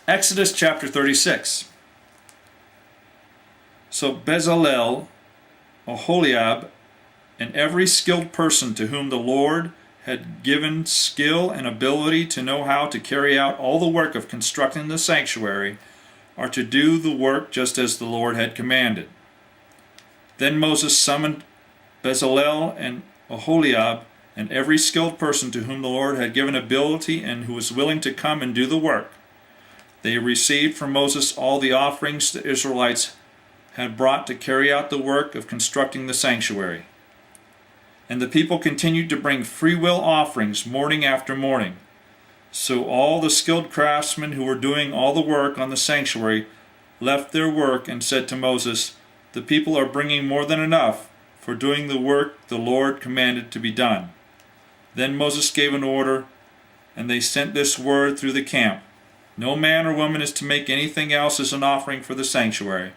Exodus chapter 36. So Bezalel, Oholiab, and every skilled person to whom the Lord had given skill and ability to know how to carry out all the work of constructing the sanctuary are to do the work just as the Lord had commanded. Then Moses summoned Bezalel and Oholiab and every skilled person to whom the Lord had given ability and who was willing to come and do the work. They received from Moses all the offerings the Israelites had brought to carry out the work of constructing the sanctuary. And the people continued to bring freewill offerings morning after morning. So all the skilled craftsmen who were doing all the work on the sanctuary left their work and said to Moses, "The people are bringing more than enough for doing the work the Lord commanded to be done." Then Moses gave an order, and they sent this word through the camp: "No man or woman is to make anything else as an offering for the sanctuary."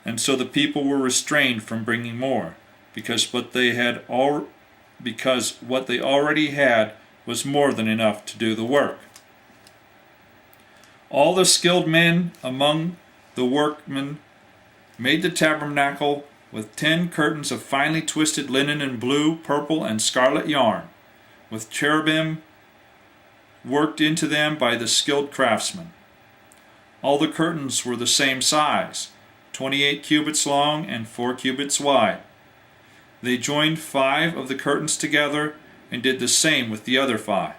And so the people were restrained from bringing more, because what they already had was more than enough to do the work. All the skilled men among the workmen made the tabernacle with 10 curtains of finely twisted linen and blue, purple, and scarlet yarn, with cherubim worked into them by the skilled craftsmen. All the curtains were the same size, 28 cubits long and 4 cubits wide. They joined 5 of the curtains together and did the same with the other 5.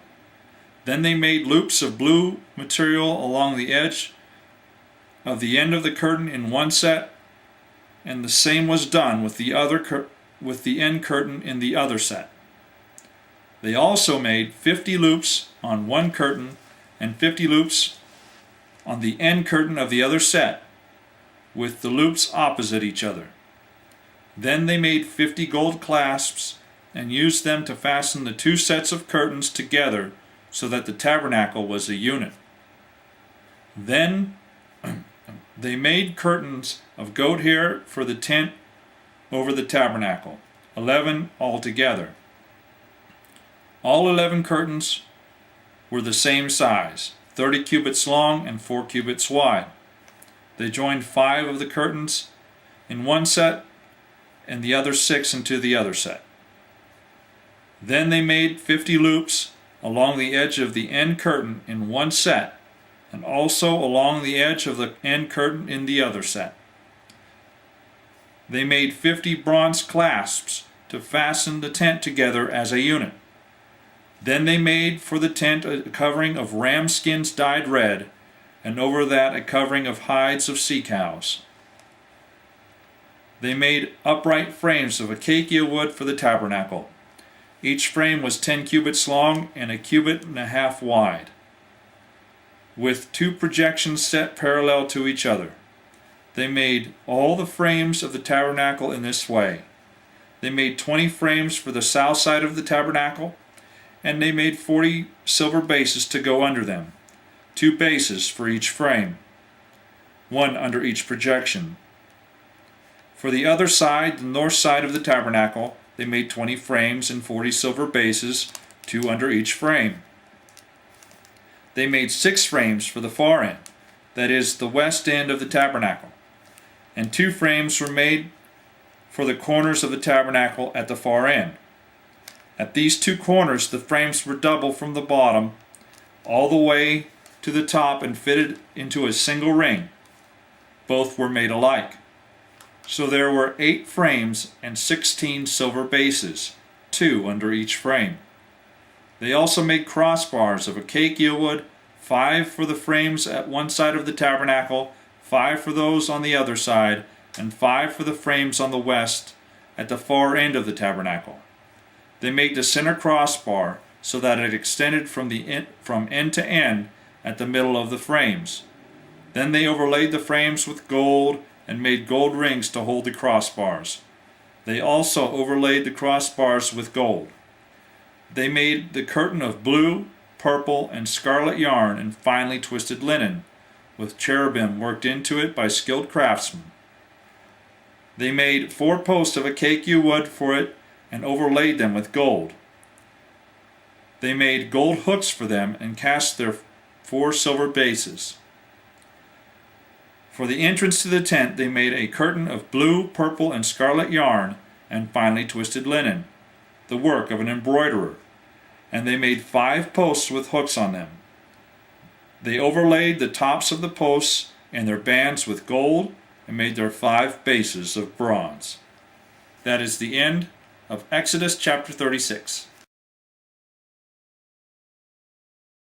Then they made loops of blue material along the edge of the end of the curtain in one set, and the same was done with the end curtain in the other set. They also made 50 loops on one curtain and 50 loops on the end curtain of the other set, with the loops opposite each other. Then they made 50 gold clasps and used them to fasten the 2 sets of curtains together so that the tabernacle was a unit. Then they made curtains of goat hair for the tent over the tabernacle, 11 altogether. All 11 curtains were the same size, 30 cubits long and 4 cubits wide. They joined 5 of the curtains in one set and the other 6 into the other set. Then they made 50 loops along the edge of the end curtain in one set, and also along the edge of the end curtain in the other set. They made 50 bronze clasps to fasten the tent together as a unit. Then they made for the tent a covering of ram skins dyed red, and over that a covering of hides of sea cows. They made upright frames of acacia wood for the tabernacle. Each frame was 10 cubits long and a cubit and a half wide, with 2 projections set parallel to each other. They made all the frames of the tabernacle in this way. They made 20 frames for the south side of the tabernacle, and they made 40 silver bases to go under them, 2 bases for each frame, 1 under each projection. For the other side, the north side of the tabernacle, they made 20 frames and 40 silver bases, 2 under each frame. They made 6 frames for the far end, that is, the west end of the tabernacle, and 2 frames were made for the corners of the tabernacle at the far end. At these 2 corners the frames were double from the bottom all the way to the top and fitted into a single ring. Both were made alike. So there were 8 frames and 16 silver bases, 2 under each frame. They also made crossbars of acacia wood, 5 for the frames at one side of the tabernacle, 5 for those on the other side, and 5 for the frames on the west at the far end of the tabernacle. They made the center crossbar so that it extended from end to end at the middle of the frames. Then they overlaid the frames with gold and made gold rings to hold the crossbars. They also overlaid the crossbars with gold. They made the curtain of blue, purple, and scarlet yarn and finely twisted linen, with cherubim worked into it by skilled craftsmen. They made 4 posts of acacia wood for it and overlaid them with gold. They made gold hooks for them and cast their 4 silver bases. For the entrance to the tent they made a curtain of blue, purple, and scarlet yarn and finely twisted linen, the work of an embroiderer. And they made 5 posts with hooks on them. They overlaid the tops of the posts and their bands with gold and made their 5 bases of bronze. That is the end of Exodus chapter 36.